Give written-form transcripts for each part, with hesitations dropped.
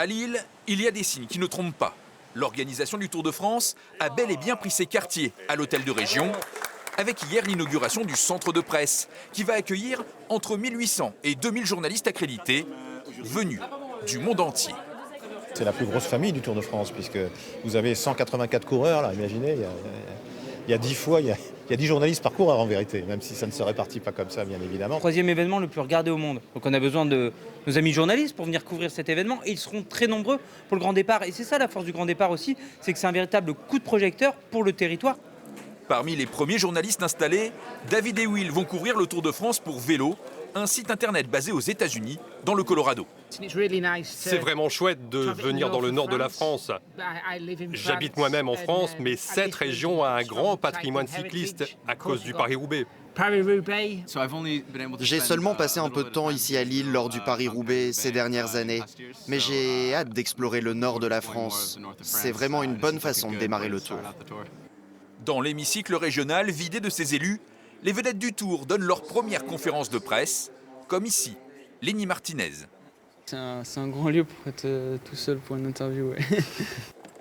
À Lille, il y a des signes qui ne trompent pas. L'organisation du Tour de France a bel et bien pris ses quartiers à l'hôtel de région, avec hier l'inauguration du centre de presse, qui va accueillir entre 1800 et 2000 journalistes accrédités, venus du monde entier. C'est la plus grosse famille du Tour de France, puisque vous avez 184 coureurs, là, imaginez, il y a 10 fois, il y a 10 journalistes par coureur en vérité, même si ça ne se répartit pas comme ça, bien évidemment. Troisième événement le plus regardé au monde. Donc on a besoin de nos amis journalistes pour venir couvrir cet événement et ils seront très nombreux pour le grand départ. Et c'est ça la force du grand départ aussi, c'est que c'est un véritable coup de projecteur pour le territoire. Parmi les premiers journalistes installés, David et Will vont couvrir le Tour de France pour Vélo, un site internet basé aux États-Unis, dans le Colorado. C'est vraiment chouette de venir dans le nord de la France. J'habite moi-même en France, mais cette région a un grand patrimoine cycliste à cause du Paris-Roubaix. J'ai seulement passé un peu de temps ici à Lille lors du Paris-Roubaix ces dernières années, mais j'ai hâte d'explorer le nord de la France. C'est vraiment une bonne façon de démarrer le Tour. Dans l'hémicycle régional vidé de ses élus, les vedettes du Tour donnent leur première conférence de presse, comme ici, Lenny Martinez. C'est un grand lieu pour être tout seul pour une interview. Ouais.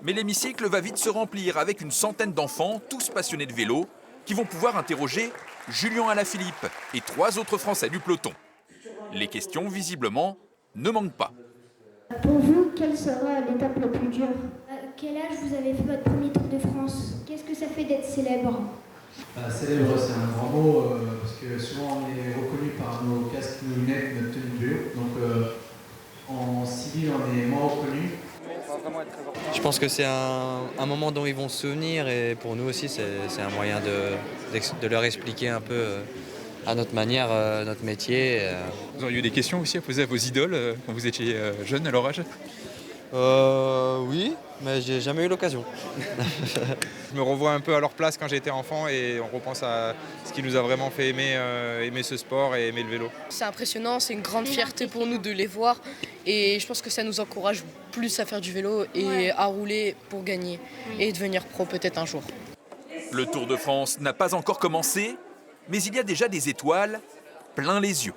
Mais l'hémicycle va vite se remplir avec une centaine d'enfants, tous passionnés de vélo, qui vont pouvoir interroger Julien Alaphilippe et 3 autres Français du peloton. Les questions, visiblement, ne manquent pas. Pour vous, quelle sera l'étape la plus dure? À quel âge vous avez fait votre premier Tour de France? Qu'est-ce que ça fait d'être célèbre? Célèbre, c'est un grand mot, parce que souvent on est reconnu par nos casques, nos lunettes, notre tenue de vélo. Donc en civil, on est moins reconnu. Je pense que c'est un moment dont ils vont se souvenir et pour nous aussi, c'est un moyen de leur expliquer un peu à notre manière notre métier. Vous auriez eu des questions aussi à poser à vos idoles quand vous étiez jeune à leur âge? Oui, mais j'ai jamais eu l'occasion. Je me revois un peu à leur place quand j'étais enfant et on repense à ce qui nous a vraiment fait aimer ce sport et aimer le vélo. C'est impressionnant, c'est une grande fierté pour nous de les voir et je pense que ça nous encourage plus à faire du vélo et à rouler pour gagner et devenir pro peut-être un jour. Le Tour de France n'a pas encore commencé, mais il y a déjà des étoiles plein les yeux.